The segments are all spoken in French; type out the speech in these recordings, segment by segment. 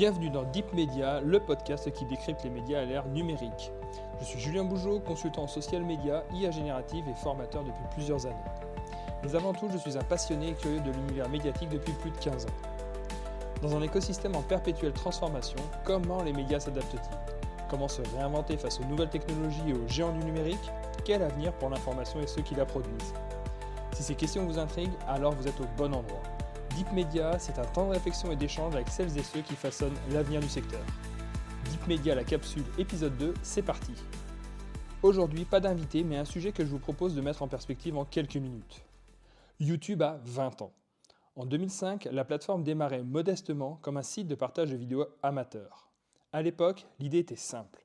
Bienvenue dans Deep Media, le podcast qui décrypte les médias à l'ère numérique. Je suis Julien Bougeot, consultant en social media, IA générative et formateur depuis plusieurs années. Mais avant tout, je suis un passionné et curieux de l'univers médiatique depuis plus de 15 ans. Dans un écosystème en perpétuelle transformation, comment les médias s'adaptent-ils ? Comment se réinventer face aux nouvelles technologies et aux géants du numérique ? Quel avenir pour l'information et ceux qui la produisent ? Si ces questions vous intriguent, alors vous êtes au bon endroit. Deep Media, c'est un temps de réflexion et d'échange avec celles et ceux qui façonnent l'avenir du secteur. Deep Media, la capsule épisode 2, c'est parti. Aujourd'hui, pas d'invité, mais un sujet que je vous propose de mettre en perspective en quelques minutes. YouTube a 20 ans. En 2005, la plateforme démarrait modestement comme un site de partage de vidéos amateurs. À l'époque, l'idée était simple.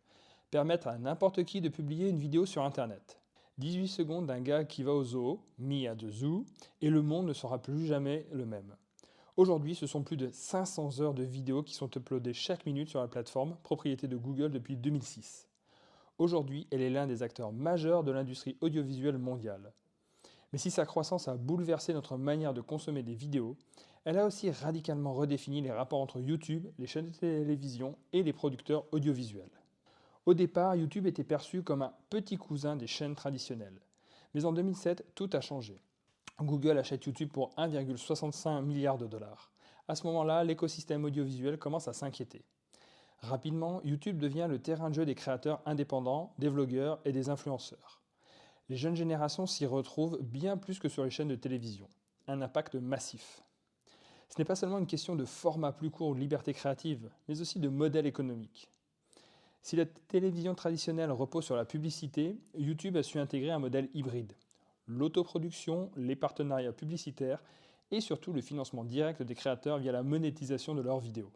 Permettre à n'importe qui de publier une vidéo sur Internet. 18 secondes d'un gars qui va au zoo, me at the zoo, et le monde ne sera plus jamais le même. Aujourd'hui, ce sont plus de 500 heures de vidéos qui sont uploadées chaque minute sur la plateforme, propriété de Google depuis 2006. Aujourd'hui, elle est l'un des acteurs majeurs de l'industrie audiovisuelle mondiale. Mais si sa croissance a bouleversé notre manière de consommer des vidéos, elle a aussi radicalement redéfini les rapports entre YouTube, les chaînes de télévision et les producteurs audiovisuels. Au départ, YouTube était perçu comme un petit cousin des chaînes traditionnelles. Mais en 2007, tout a changé. Google achète YouTube pour 1,65 milliard de dollars. À ce moment-là, l'écosystème audiovisuel commence à s'inquiéter. Rapidement, YouTube devient le terrain de jeu des créateurs indépendants, des vlogueurs et des influenceurs. Les jeunes générations s'y retrouvent bien plus que sur les chaînes de télévision. Un impact massif. Ce n'est pas seulement une question de format plus court ou de liberté créative, mais aussi de modèle économique. Si la télévision traditionnelle repose sur la publicité, YouTube a su intégrer un modèle hybride. L'autoproduction, les partenariats publicitaires et surtout le financement direct des créateurs via la monétisation de leurs vidéos.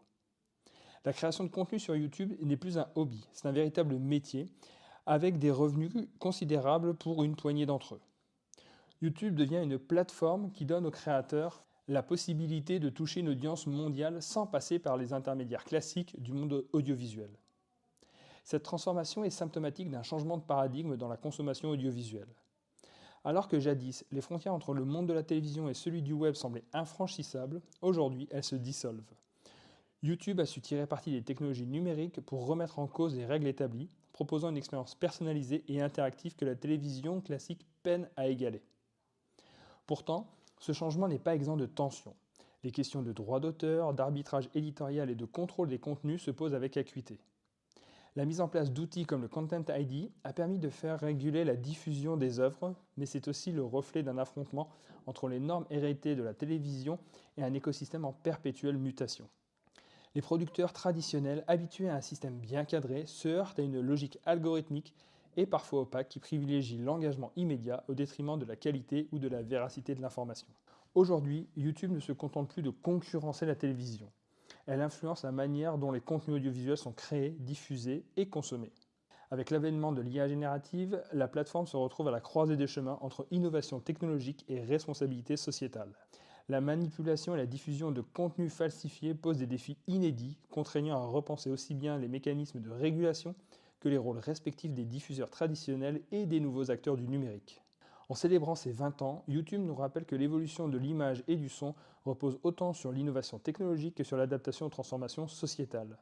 La création de contenu sur YouTube n'est plus un hobby, c'est un véritable métier avec des revenus considérables pour une poignée d'entre eux. YouTube devient une plateforme qui donne aux créateurs la possibilité de toucher une audience mondiale sans passer par les intermédiaires classiques du monde audiovisuel. Cette transformation est symptomatique d'un changement de paradigme dans la consommation audiovisuelle. Alors que jadis, les frontières entre le monde de la télévision et celui du web semblaient infranchissables, aujourd'hui, elles se dissolvent. YouTube a su tirer parti des technologies numériques pour remettre en cause les règles établies, proposant une expérience personnalisée et interactive que la télévision classique peine à égaler. Pourtant, ce changement n'est pas exempt de tensions. Les questions de droit d'auteur, d'arbitrage éditorial et de contrôle des contenus se posent avec acuité. La mise en place d'outils comme le Content ID a permis de faire réguler la diffusion des œuvres, mais c'est aussi le reflet d'un affrontement entre les normes héritées de la télévision et un écosystème en perpétuelle mutation. Les producteurs traditionnels, habitués à un système bien cadré, se heurtent à une logique algorithmique et parfois opaque qui privilégie l'engagement immédiat au détriment de la qualité ou de la véracité de l'information. Aujourd'hui, YouTube ne se contente plus de concurrencer la télévision. Elle influence la manière dont les contenus audiovisuels sont créés, diffusés et consommés. Avec l'avènement de l'IA générative, la plateforme se retrouve à la croisée des chemins entre innovation technologique et responsabilité sociétale. La manipulation et la diffusion de contenus falsifiés posent des défis inédits, contraignant à repenser aussi bien les mécanismes de régulation que les rôles respectifs des diffuseurs traditionnels et des nouveaux acteurs du numérique. En célébrant ses 20 ans, YouTube nous rappelle que l'évolution de l'image et du son repose autant sur l'innovation technologique que sur l'adaptation aux transformations sociétales.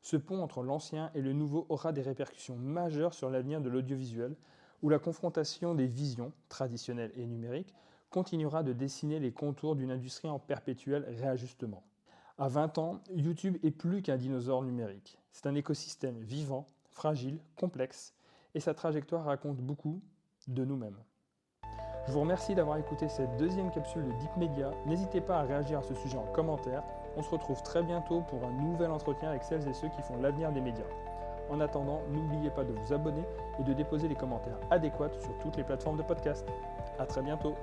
Ce pont entre l'ancien et le nouveau aura des répercussions majeures sur l'avenir de l'audiovisuel, où la confrontation des visions, traditionnelles et numériques, continuera de dessiner les contours d'une industrie en perpétuel réajustement. À 20 ans, YouTube est plus qu'un dinosaure numérique. C'est un écosystème vivant, fragile, complexe, et sa trajectoire raconte beaucoup de nous-mêmes. Je vous remercie d'avoir écouté cette deuxième capsule de Deep Media. N'hésitez pas à réagir à ce sujet en commentaire. On se retrouve très bientôt pour un nouvel entretien avec celles et ceux qui font l'avenir des médias. En attendant, n'oubliez pas de vous abonner et de déposer les commentaires adéquats sur toutes les plateformes de podcast. À très bientôt.